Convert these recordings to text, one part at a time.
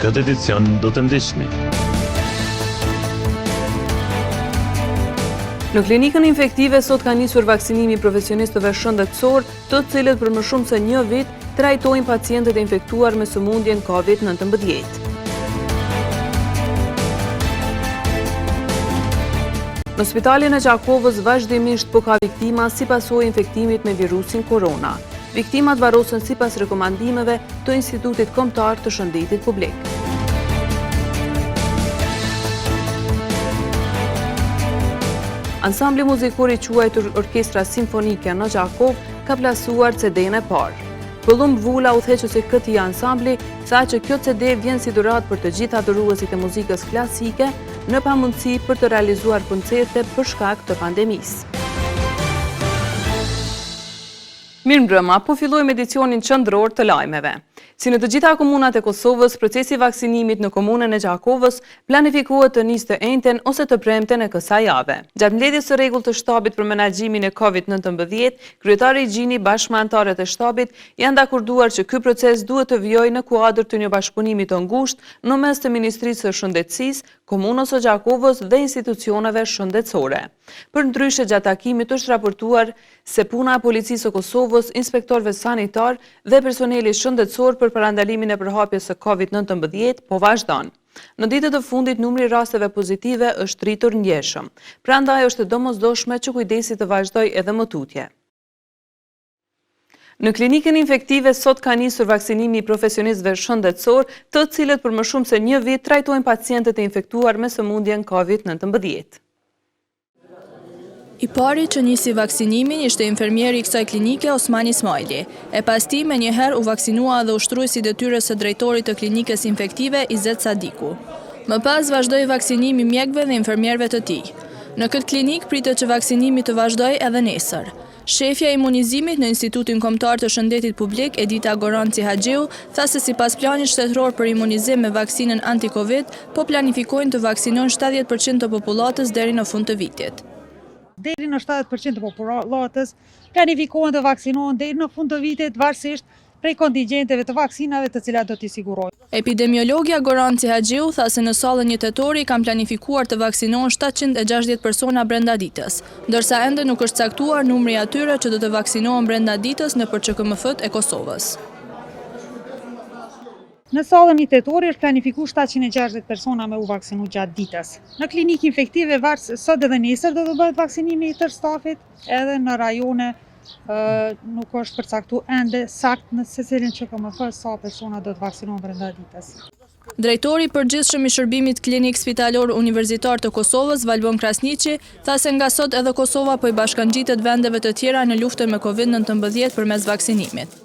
këtë edicion do të ndiqni. Në klinikën infektive sot ka nisur vaksinimi profesionistëve shëndetësor, të cilët për më shumë se një vit trajtojnë pacientët e infektuar me sëmundjen COVID-19. Në spitalin e Gjakovës vazhdimisht po ka viktima si pasojë infektimit me virusin korona. Viktimat varosen sipas rekomandimeve të Institutit Kombëtar të Shëndetit Publik. Ansambli muzikor i quajtur Orkestra Simfonike në Gjakov ka plasuar CD-n e parë. Pëllumb Vula, udhëheqësi i këtij ansambli, tha që kjo CD vjen si dhuratë për të gjithë adoruesit e muzikës klasike në pamundësi për të realizuar koncerte për shkak të pandemisë. Mirëmbrëma, po fillojmë edicionin qendror të lajmeve. Si në të gjitha komunat e Kosovës, procesi vaksinimit në komunën e Gjakovës planifikohet të nisë të enjten ose të premten e kësaj jave. Gjatë mbledhjes së rregullt të shtabit për menaxhimin e COVID-19, kryetari i Gjini bashkë me anëtarët e shtabit janë dakorduar që ky proces duhet të vijojë në kuadër të një bashkëpunimi të ngushtë në mes të Ministrisë së Shëndetësisë, Komunës së Gjakovës dhe institucioneve shëndetësore. Përndryshe, gjatë takimit është raportuar se puna e policisë së Kosovës, inspektorëve sanitar dhe personelit shëndetësor për parandalimin e përhapjes së COVID-19 po vazhdon. Në ditët e fundit numri i rasteve pozitive është rritur ndjeshëm. Prandaj është e domosdoshme që kujdesi të vazhdojë edhe më tutje. Në klinikën infektive sot ka nisur vaksinimi i profesionistëve shëndetësor, të cilët për më shumë se një vit trajtojnë pacientët e infektuar me sëmundjen COVID-19. I pari që nisi vaksinimin ishte infermieri i kësaj klinike Osman Ismaili. E pas tij menjëherë u vaksinua edhe ushtruesi i detyrës së drejtorit të klinikës infektive Izet Sadiku. Më pas vazhdoi vaksinimi mjekëve dhe infermierëve të tij. Në këtë klinik pritet që vaksinimi të vazhdojë edhe nesër. Shefja e imunizimit në Institutin Kombëtar të Shëndetit Publik, Edita Goranci Haxhiu, tha se sipas planit shtetëror për imunizim me vaksinën anti-Covid, po planifikojnë të vaksinojnë 70% të popullatës deri në fund të vitit. Deri në 70% të popullatës planifikohen të vaksinohen deri në fund të vitit, varësisht prej kontingjenteve të vaksinave të cilat do t'i sigurojnë. Epidemiologja Goranci Haxhiu tha se në sallën 1 tetori kanë planifikuar të vaksinohen 760 persona brenda ditës, ndërsa ende nuk është caktuar numri i atyre që do të vaksinohen brenda ditës në PÇKMF-t e Kosovës. Në sallën 1 tetori është planifikuar 760 persona me u vaksinu gjatë ditës. Në klinikë infektive sot edhe nesër do të bëhet vaksinimi i tërë stafit, edhe në rajone nuk është përcaktuar ende sakt në secilin QKMF sa persona do të vaksinohen brenda ditës. Drejtori i përgjithshëm i shërbimit klinik spitalor universitar të Kosovës, Valbon Krasniqi, tha se nga sot edhe Kosova po i bashkangjitet vendeve të tjera në luftën me COVID-19 përmes vaksinimit.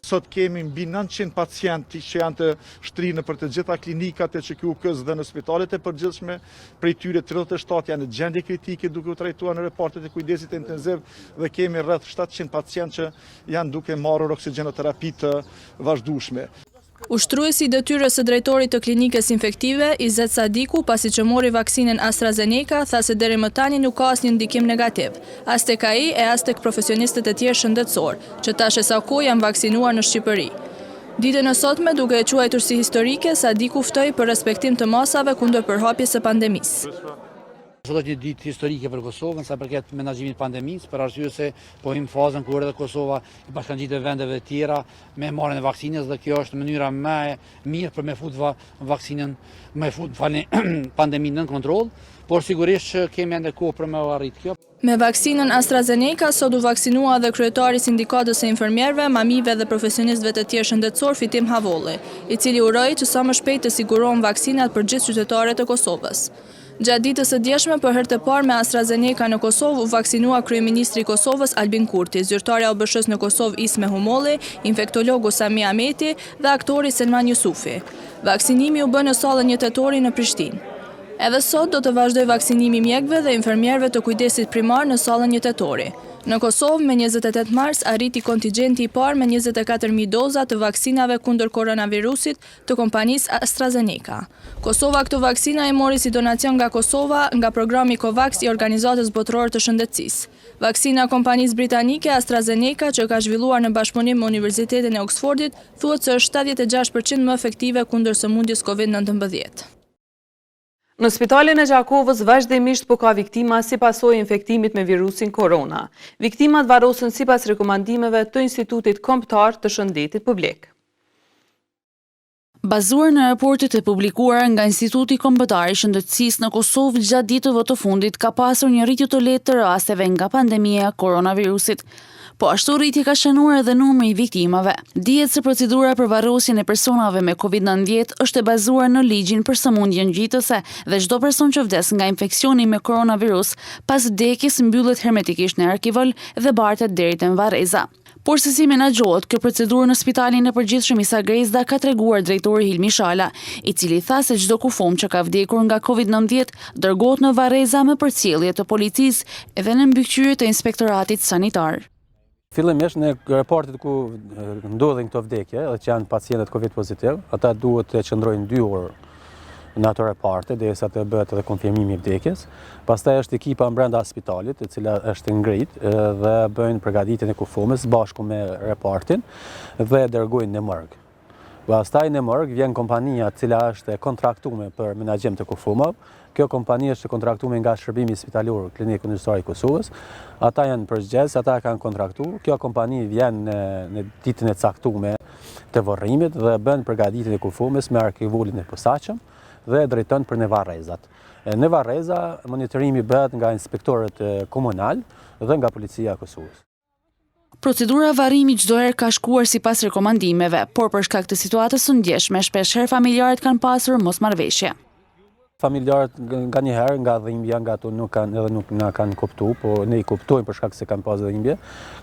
Sot kemi mbi 900 pacientë që janë të shtrinë për të gjitha klinikat e QKUK-s dhe në spitalet e përgjithshme, prej tyre 37 janë në gjendje kritike duke u trajtuar në repartet e kujdesit intenziv dhe kemi rreth 700 pacientë që janë duke marrur oksigjenoterapi të vazhdueshme. Ushtruesi i detyrës së drejtorit të klinikës infektive, Izet Sadiku, pasi që mori vaksinën AstraZeneca, tha se deri më tani nuk ka asnjë ndikim negativ, as tek ai e as tek profesionistët e tjerë shëndetësor, që tash e sa kohë janë vaksinuar në Shqipëri. Ditën e sotme, duke e quajtur si historike, Sadiku ftoi për respektim të masave kundër përhapjes së pandemisë. Sot është një ditë historike për Kosovën, sa përket menaxhimit pandemisë, për arsye se po hym fazën kur edhe Kosova i bashkangjitet vendeve të tjera me marrjen e vaksinës dhe kjo është mënyra më e mirë për me fut vaksinën, me fut pandeminë në kontroll, por sigurisht që kemi ende kohë për me arrit kjo. Me vaksinën AstraZeneca sot u vaksinua edhe kryetari i Sindikatës së Infermierëve, mamive dhe profesionistëve të tjerë shëndetësor Fitim Havolli, i cili uroi që sa më shpejt të sigurohen vaksinat për gjithë qytetarët e Kosovës. Gjatë ditës së djeshme për herë të parë me AstraZeneca në Kosovë u vaksinua kryeministri i Kosovës Albin Kurti, zyrtarja e OBSH-s në Kosovë Isme Humolli, infektologu Sami Ahmeti dhe aktori Selman Yusufi. Vaksinimi u bë në sallën 1 tetori në Prishtinë. Edhe sot do të vazhdoj vaksinimi mjekëve dhe infermierëve të kujdesit primar në sallën 1 tetori. Në Kosovë, me 28 mars, arriti kontingjenti i parë me 24.000 doza të vaksinave kundër koronavirusit të kompanisë AstraZeneca. Kosova këto vaksina e mori si donacion nga Kosova nga programi COVAX i Organizatës Botërore të Shëndetësisë. Vaksina kompanisë britanike AstraZeneca, që ka zhvilluar në bashkëpunim me Universitetin e Oxfordit, thuhet se është 76% më efektive kundër sëmundjes COVID-19. Në spitalin e Gjakovës vazhdimisht po ka viktima si pasojë infektimit me virusin korona. Viktimat varrosen sipas rekomandimeve të Institutit Kombëtar të Shëndetit Publik. Bazuar në raportet e publikuara nga Instituti Kombëtar i Shëndetësisë në Kosovë, gjatë ditëve të fundit ka pasur një rritje të lehtë të rasteve nga pandemia e koronavirusit. Po ashtu rritje ka shënuar edhe numri i viktimave. Dihet se procedura për varrosjen e personave me COVID-19 është e bazuar në ligjin për sëmundjen ngjitëse dhe çdo person që vdes nga infeksioni me koronavirus pas vdekjes mbyllet hermetikisht në arkivol dhe bartet deri te varreza. Por se si menaxhohet kjo procedurë në Spitalin e Përgjithshëm Isa Grezda ka treguar drejtori Hilmi Shala, i cili tha se çdo kufum që ka vdekur nga COVID-19 dërgohet në varreza me përcjellje të policisë edhe në mbikëqyrje të inspektoratit sanitar. Fillimisht në raportet ku ndodhin këto vdekje, dhe që janë pacientët COVID pozitiv, ata duhet të qëndrojnë 2 orë në ato raparte, derisa të bëhet edhe konfirmimi i vdekjes. Pastaj është ekipa brenda spitalit, e cila është ngrit dhe bëjnë përgatitjen e kufumës bashku me raportin dhe dërgojnë në morg. Pastaj në morg vjen kompania e cila është kontraktuar për menaxhim të kufumave. Kjo kompani është kontraktuar nga Shërbimi Spitalor Klinikë Universitare e Kosovës. Ata janë përgjegjës, ata kanë kontraktuar. Kjo kompani vjen në ditën e caktuar të varrimit dhe bën përgatitjen e kufumës me arkivolin e posaçëm dhe drejton për në varrezat. Në varreza monitorimi bëhet nga inspektorët komunal dhe nga policia e Kosovës. Procedura varrimi çdo herë ka shkuar sipas rekomandimeve, por për shkak të situatës së ndjeshme, shpeshherë familjarët kanë pasur mosmarrëveshje. Familjarët nga një herë, nga dhimbja, nga ato nuk na kanë kuptuar, po ne i kuptojmë për shkak se kanë pas dhimbje,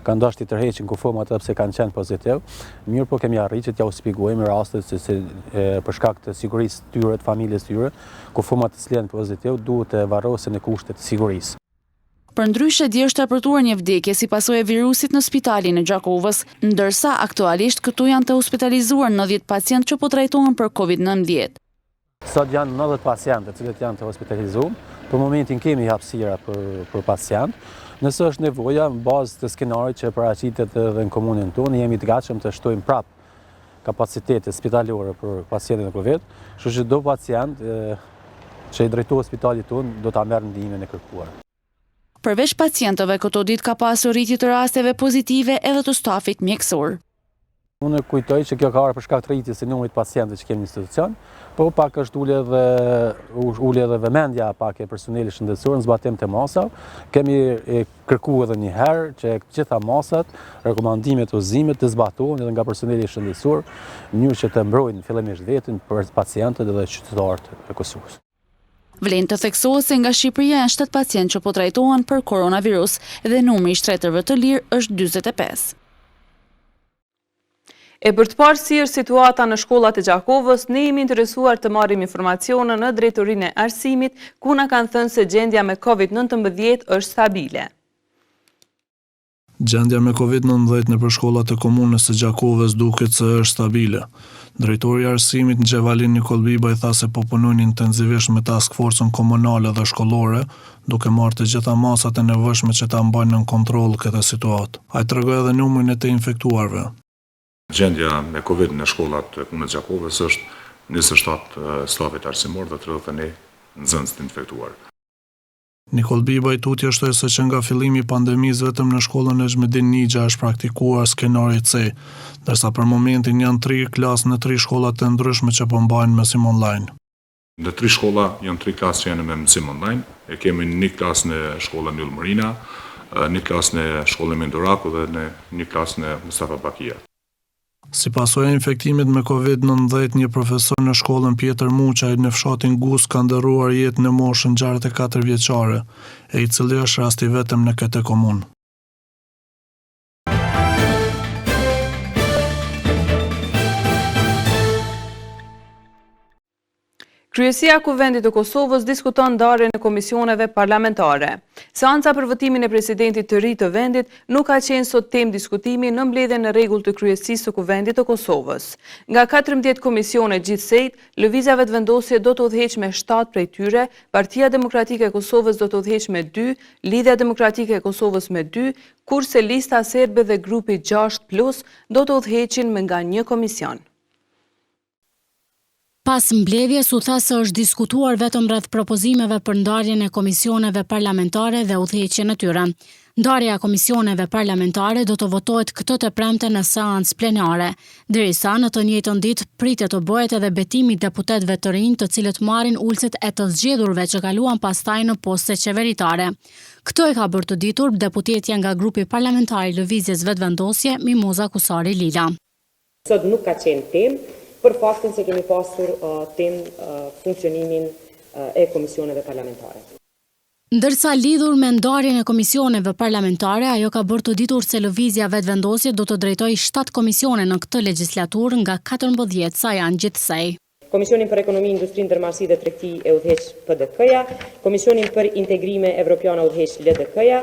kanë dashur të tërheqin kufumat edhe pse kanë qenë pozitiv. Mirë, po kemi arritur që t'ja u shpjegojmë rastet se për shkak të sigurisë tyre, të familjes tyre, kufumat të cilën pozitiv duhet të varrosen në kushte të sigurisë. Përndryshe dje është raportuar një vdekje si pasojë e virusit në Spitalin e Gjakovës, ndërsa aktualisht këtu janë të hospitalizuar 90 pacientë që po trajtohen për COVID-19. Sot janë 90 pacientë të cilët janë të hospitalizuar. Për momentin kemi hapësira për pacientë. Nëse është nevoja, në bazë të skenarit që paraqitet edhe në komunën tonë, jemi të gatshëm të shtojmë prapë kapacitete spitalore për pacientët e COVID, kështu që çdo pacient që i drejtohet spitalit tonë do ta merr ndihmën e kërkuar. Përveç pacientëve, këto ditë ka pasur rritje të rasteve pozitive edhe të stafit mjekësor. Unë kujtoj që kjo ka ardhur për shkak të rritjes së numrit pacientëve që kemi në institucion, po pak është ulje edhe vëmendja pak e personelit shëndetësor në zbatim të masave. Kemi kërkuar edhe një herë që gjitha masat, rekomandimet udhëzimit të zbatohen edhe nga personeli shëndetësor, në mënyrë që të mbrojnë fillimisht veten për pacientët edhe qytetarët e Kosovës. Vlen të theksohet se nga Shqipëria janë 7 pacientë që po trajtohen për koronavirus dhe numri i shtretërve të lirë është 45. E për të parë si është situata në shkollat e Gjakovës, ne jemi interesuar të marrim informacione në drejtorinë e arsimit, ku na kanë thënë se gjendja me COVID-19 është stabile. Gjendja me COVID-19 nëpër shkollat e komunës së Gjakovës duket se është stabile. Drejtori i arsimit Gjevalin Nikol Biba i tha se po punojnë intensivisht me task forcën komunale dhe shkollore, duke marrë të gjitha masat e nevojshme që ta mbajnë në kontroll këtë situatë. Ai tregoi edhe numrin e të infektuarve. Gjendja me COVID në shkollat e komunës Gjakovës është 27 stafet arsimor dhe 31 nxënës të infektuar. Nikol Biba i tuti shtoi se që nga fillimi i pandemisë vetëm në shkollën e Xhmedin Nixha është praktikuar skenari C, ndërsa për momentin janë 3 klasë në 3 shkolla të ndryshme që po mbajnë mësim online. Në 3 shkolla janë 3 klasë që janë me mësim online. E kemi një klasë në shkollën Yll Marina, një klasë në shkollën Menduraku dhe një klasë në Mustafa Bakia. Si pasojë e infektimit me COVID-19, një profesor në shkollën Pjetër Muçaj në fshatin Gus ka ndërruar jetë në moshën 64 vjeçare, e i cili është rasti vetëm në këtë komunë. Kryesia e Kuvendit të Kosovës diskuton ndarjen e komisioneve parlamentare. Seanca për votimin e presidentit të ri të vendit nuk ka qenë sot temë diskutimi në mbledhjen në rregull të Kryesisë së Kuvendit të Kosovës. Nga 14 komisione gjithsejt, lëvizja vetëvendosje do të udhëheqë me 7 prej tyre, Partia Demokratike e Kosovës do të udhëheqë me 2, Lidhja Demokratike e Kosovës me 2, kurse Lista Serbe dhe grupi 6+ do të udhëheqin me nga 1 komision. Pas mbledhjes u tha se është diskutuar vetëm rreth propozimeve për ndarjen e komisioneve parlamentare dhe udhëheqjen e tyre. Ndarja e komisioneve parlamentare do të votohet këtë të premte në seancë plenare, derisa në të njëjtën ditë pritet të bëhet edhe betimi deputetëve të rinj të cilët marrin ulësit e të zgjedhurve që kaluan pastaj në poste qeveritare. Këtë e ka bërë të ditur deputetja nga grupi parlamentar i Lëvizjes Vetëvendosje, Mimoza Kusari Lila. Sot nuk ka qenë temë, për faktin se kemi pasur funksionimin e komisioneve parlamentare. Ndërsa lidhur me ndarjen e komisioneve parlamentare, ajo ka bërë të ditur se Lëvizja Vetëvendosje do të drejtojë 7 komisione në këtë legjislaturë nga 14 sa janë gjithsej. Komisionin për Ekonomi, Industri, Ndërmarrësi dhe Tregti e udhëheq PDK-ja, Komisionin për Integrime Evropiane udhëheq LDK-ja,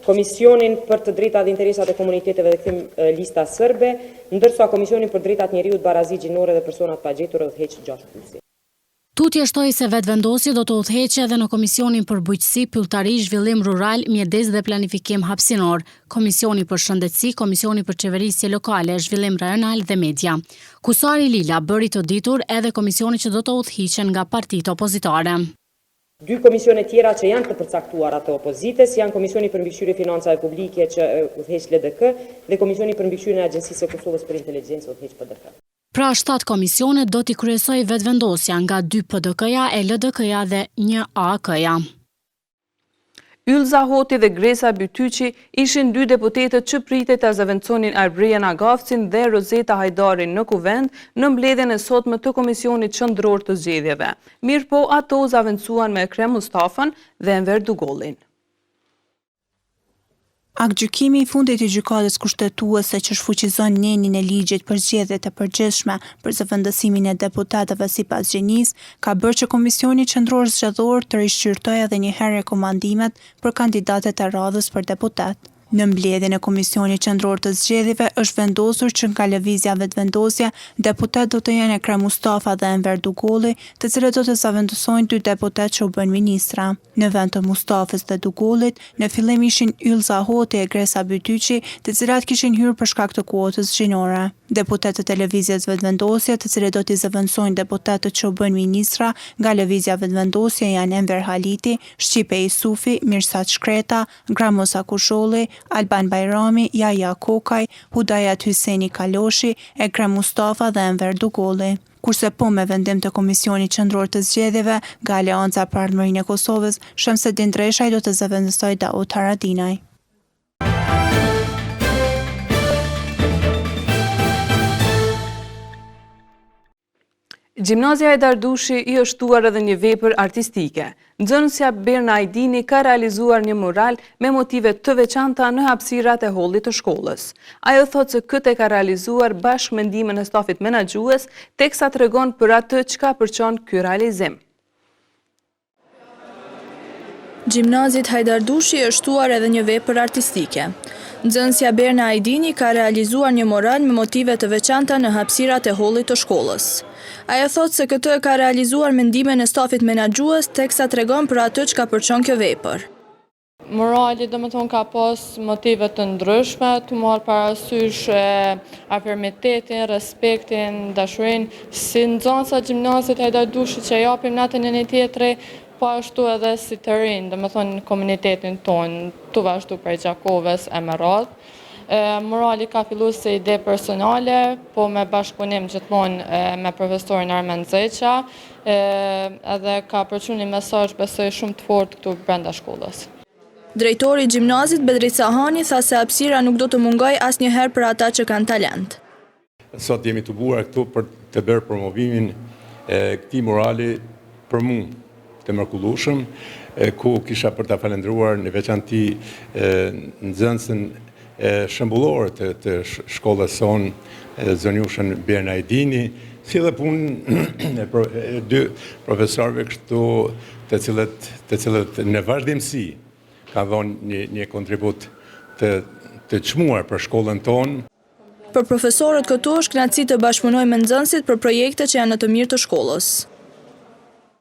Komisionin për të drejtat dhe interesat e komuniteteve dhe kthim Lista Serbe, ndërsa Komisionin për drejtat njeriut, barazi gjinore dhe personat pa gjetur udhëheq 6+. Tutje shtoi se vetëvendosje do të udhëheqë edhe në Komisionin për Bujqësi, Pylltari, Zhvillim Rural, Mjedes dhe Planifikim Hapësinor, Komisioni për Shëndetësi, Komisioni për Qeverisje Lokale, Zhvillim Rajonal dhe Media. Kusari Lila bëri të ditur edhe komisioni që do të udhëhiqen nga partitë opozitare. 2 komisione tjera që janë të përcaktuara të opozitës janë Komisioni për Mbikëqyrje Financave Publike që udhëheq LDK dhe Komisioni për Mbikëqyrjen e Agjencisë së Kosovës për Inteligjencë udhëheq PDK. Pra 7 komisione do t'i kryesojë vetëvendosja nga 2 PDK-ja, e LDK-ja dhe 1 AK-ja. Ylza Hoti dhe Gresa Bytyqi ishin 2 deputetët që pritet ta zëvendësonin Arbrian Agafcin dhe Rozeta Hajdarin në kuvend në mbledhjen e sotme të Komisionit Qendror të Zgjedhjeve. Mirëpo ato zëvendësuan me Ekrem Mustafën dhe Enver Dugollin. Aktgjykimi i fundit i gjykatës kushtetuese që shfuqizon njenin e ligjit për zgjedhjet e përgjithshme për zëvendësimin e deputetëve sipas gjenisë, ka bërë që Komisioni Qendror Zgjedhor të rishqyrtojë edhe një herë rekomandimet për kandidatet e radhës për deputet. Në mbledhjen e Komisionit Qendror të Zgjedhjeve është vendosur që nga Lëvizja Vetëvendosje, deputet do të jenë Ekrem Mustafa dhe Enver Dugolli, të cilët do të zëvendësojnë 2 deputet që u bën ministra. Në vend të Mustafës dhe Dugollit, në fillim ishin Ylza Hoti e Gresa Bytyqi, të cilat kishin hyrë për shkak të kuotës gjinore. Deputetët e Lëvizjes Vetëvendosje, të cilët do t'i zëvendësojnë deputetët që u bën ministra nga Lëvizja Vetëvendosje janë Enver Haliti, Shqipe Isufi, Mirsat Shkreta, Gramosa Kusholli, Alban Bajrami, Jaja Kokaj, Hudajat Hyseni Kaloshi, Ekrem Mustafa dhe Enver Dugolli. Kurse po me vendim të Komisionit Qendror të Zgjedhjeve, nga Aleanca për Ardhmërinë e Kosovës, Shamsedin Dreshaj do të zëvendësojë Daud Haradinaj. Gjimnazia e Dardushi i është shtuar edhe një vepër artistike. Nxënësja Berna Ajdini ka realizuar një mural me motive të veçanta në hapësirat e hollit të shkollës. Ajo thotë se këtë e ka realizuar bashkë me ndihmën e stafit menaxhues, teksa tregon për atë çka përçon ky realizim. Gjimnazit Hajdardushi është shtuar edhe një vepër artistike. Nxënësja Berna Ajdini ka realizuar një mural me motive të veçanta në hapësirat e hollit të shkollës. Ajo thotë se këtë e ka realizuar me ndihmën e stafit menaxhues, teksa tregon për atë çka përçon kjo vepër. Murali domethënë ka pas motive të ndryshme, të marrë parasysh afirmitetin, respektin, dashurinë si nxënësa gjimnazit Hajdardushi që japim natën e një tjetri, po ashtu edhe si të rinë, domethënë komunitetin tonë, të vazhdu për Gjakovës e më radhë. Murali ka fillu se ide personale, po me bashkëpunim gjithmonë me profesorin Armen Zeqa, edhe ka përçuar një mesazh besoj shumë të fortë këtu brenda shkollës. Drejtori i gjimnazit Bedrit Sahani tha se hapësira nuk do të mungojë asnjëherë për ata që kanë talent. Sot jemi të buar këtu për të bërë promovimin e këtij murali për mua të mrekullueshëm, ku kisha për ta falendruar në veçanti nxënësin shembullor të shkollës sonë, zonjushën Berna Ajdini, si dhe punë e dy profesorëve kështu të cilët në vazhdimsi ka dhënë një kontribut të çmuar për shkollën tonë. Për profesorët këtu është kënaqësi të bashkëpunojnë me nxënësit për projekte që janë në të mirë të shkollës.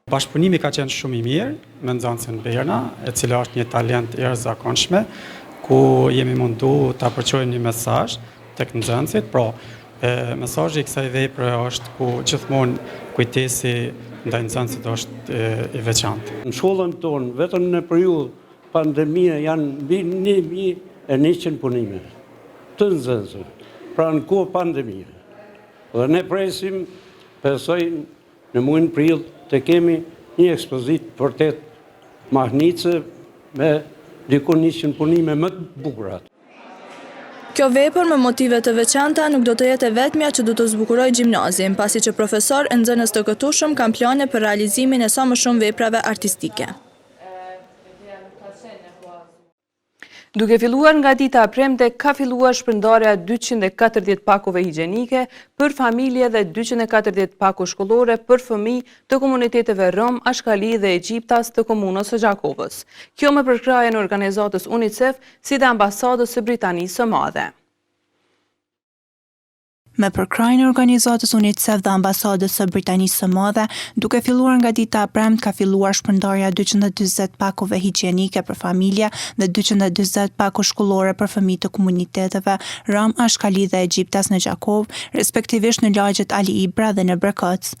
Bashkëpunimi ka qenë shumë i mirë me nxënësin Berna, e cila është një talent i jashtëzakonshëm, ku jemi mundu ta përçojmë një mesazh tek nxënësit. Pra, mesazhi i kësaj vepre është ku gjithmonë kujtesi ndaj nxënësit është i veçantë. Në shkollën tonë, vetëm në periudhë pandemie janë mbi 1.100 punime të nxënësve. Pra në kohë pandemie. Dhe ne presim, besoj, në muajin prill të kemi një ekspozit vërtet mahnice me diku 100 punime më të bukura. Kjo vepër me motive të veçanta nuk do të jetë e vetmja që do të zbukurojë gjimnazin, pasi që profesor e nxënës të këtushëm kanë plane për realizimin e sa më shumë veprave artistike. Duke filluar nga dita e premte, ka filluar shpërndarja 240 pakove higjienike për familje dhe 240 pako shkollore për fëmijë të komuniteteve Rom, Ashkali dhe Egjiptas të komunës së Gjakovës. Kjo me përkrajen e organizatës UNICEF si dhe ambasadës së Britanisë së Madhe. Me përkrajnë organizatës UNICEF dhe ambasadës së Britanisë së Madhe, duke filluar nga dita e premte ka filluar shpërndarja 240 pakove higjienike për familje dhe 240 pako shkollore për fëmijë të komuniteteve Ram, Ashkali dhe Egjiptas në Gjakovë, respektivisht në lagjet Ali Ibra dhe në Brekëc.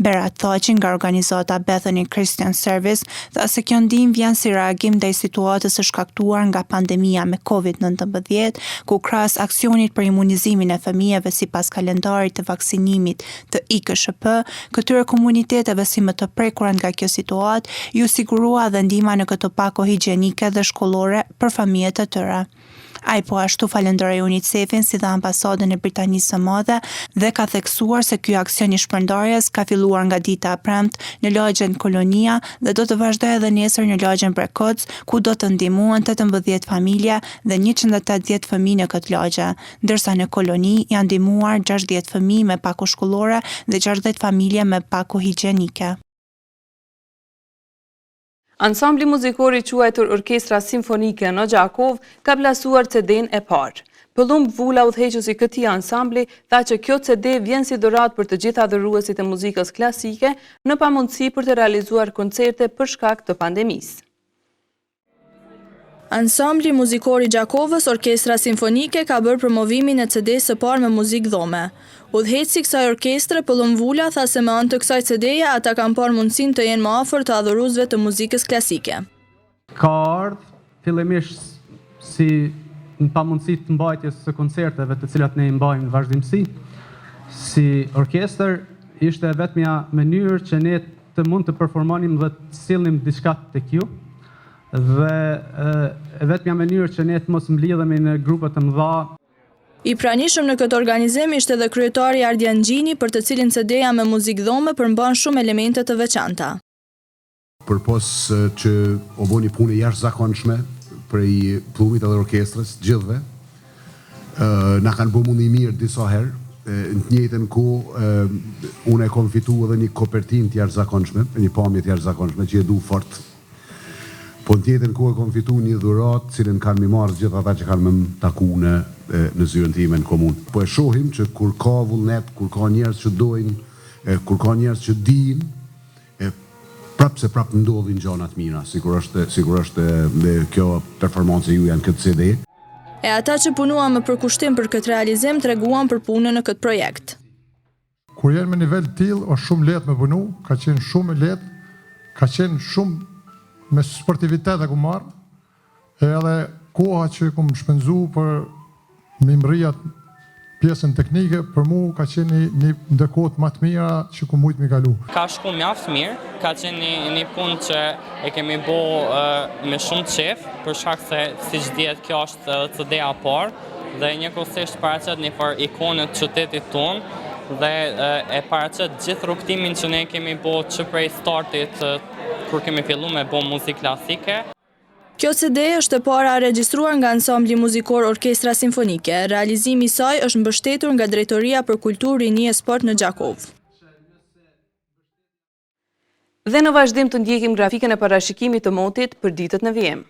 Berat Thaqi nga organizata Bethany Christian Service tha se kjo ndihmë vjen si reagim ndaj situatës së shkaktuar nga pandemia me COVID-19, ku krahas aksionit për imunizimin e fëmijëve sipas kalendarit të vaksinimit të IKSHP, këtyre komuniteteve si më të prekura nga kjo situatë, ju sigurua dhe ndihma në këto pako higjienike dhe shkollore për fëmijët e tyre. Ai po ashtu falenderoi UNICEF-in si dhe ambasadën e Britanisë së Madhe dhe ka theksuar se ky aksion i shpërndarjes ka filluar nga dita e premte në lagjen Kolonia dhe do të vazhdojë edhe nesër në lagjen Brekëc, ku do të ndihmohen 18 familje dhe 180 fëmijë në këtë lagje, ndërsa në Koloni janë ndihmuar 60 fëmijë me pako shkollore dhe 60 familje me pako higjienike. Ansambli muzikor i quajtur Orkestra Simfonike në Gjakov ka plasuar CD-n e parë. Pëllumb Vula, udhëheqësi i këtij ansambli, tha që kjo CD vjen si dhuratë për të gjithë adhuruesit e muzikës klasike në pamundësi për të realizuar koncerte për shkak të pandemisë. Ansambli muzikor i Gjakovës, Orkestra Simfonike, ka bërë promovimin e CD-së së parë me muzikë dhome. Udhëheqësi i kësaj orkestre, Pëllumb Vula, tha se me anë të kësaj CD-je ata kanë parë mundësinë të jenë më afër të adhuruesve të muzikës klasike. Ka ardhur fillimisht si në pamundësi të mbajtjes së koncerteve të cilat ne i mbajmë në vazhdimsi. Si orkestër ishte vetmja mënyrë që ne të mund të performonim dhe të sillnim diçka tek ju. Dhe vetmja mënyrë që ne të mos mblidhemi në grupe të mëdha. I pranishëm në këtë organizim ishte edhe kryetari Ardian Gjini, për të cilin CD-ja me muzikë dhome përmban shumë elemente të veçanta. Përpos që o bëni punë jashtëzakonshme prej Pëllumit edhe orkestrës gjithëve, na kanë bërë mundi mirë disa herë. Në të njëjtën kohë unë e kam fituar edhe një kopertinë të jashtëzakonshme, një pamje të jashtëzakonshme që e du fort. Po në tjetër kohë kam fituar një dhuratë, cilën kanë më marrë gjithë ata që kanë më taku në zyrën time në komunë. Po e shohim që kur ka vullnet, kur ka njerëz që dojnë, kur ka njerëz që dinë, prapë ndodhin gjëra të mira, sigurisht dhe kjo performancë ju janë këtë CD. E ata që punuan me përkushtim për këtë realizim treguan për punën në këtë projekt. Kur jenë me nivel të tillë, është shumë lehtë me punu, ka qenë shumë lehtë, ka qenë shumë me sportivitet e ku marrë, edhe koha që ku më shpenzu për me mrijat pjesën teknike, për mu ka qenë një ndërkohët më të mira që ku mujtë mi kalu. Ka shku mjaft mirë, ka qenë një punë që e kemi bo me shumë qef, për shkak se si që djetë kjo është CD-ja parë dhe njëkohësisht paraqet një farë ikonë të qytetit tonë dhe e paraqet gjithë rrugtimin që ne kemi bo që prej startit kur kemi fillu me bo muzikë klasike. Kjo CD është e para regjistruar nga ansambli muzikor Orkestra Simfonike. Realizimi i saj është mbështetur nga Drejtoria për Kulturë, Rini e Sport në Gjakovë. Dhe në vazhdim të ndjekim grafikën e parashikimit të motit për ditët në vijim.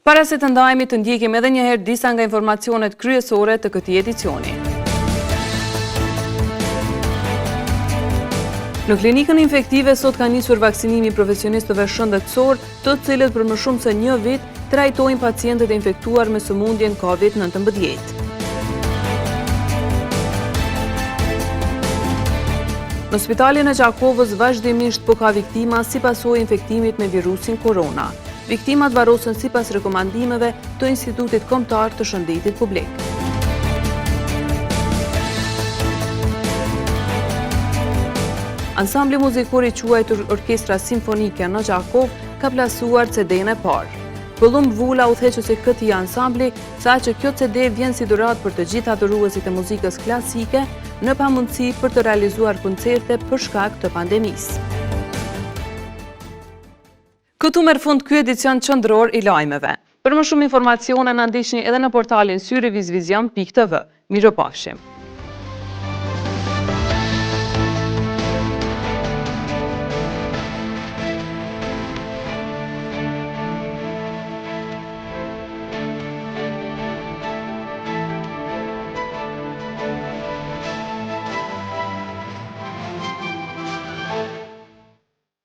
Para se të ndajemi të ndjekim edhe njëherë disa nga informacionet kryesore të këtij edicioni. Në klinikën infektive sot ka nisur vaksinimi profesionistëve shëndetësor, të cilët për më shumë se një vit trajtojnë pacientët e infektuar me sëmundjen COVID-19. Në spitalin e Gjakovës vazhdimisht po ka viktima si pasojë infektimit me virusin korona. Viktimat varosen sipas rekomandimeve të Institutit Kombëtar të Shëndetit Publik. Ansambli muzikor i quajtur Orkestra Simfonike në Gjakov ka plasuar CD-n e parë. Pëllumb Vula, udhëheqësi këtij ansambli, sa që kjo CD vjen si dhuratë për të gjithë adhuruesit e muzikës klasike në pamundësi për të realizuar koncerte për shkak të pandemisë. Këtu merr fund ky edicion qendror i lajmeve. Për më shumë informacione na ndiqni edhe në portalin syrevizvizion.tv. Mirupafshim.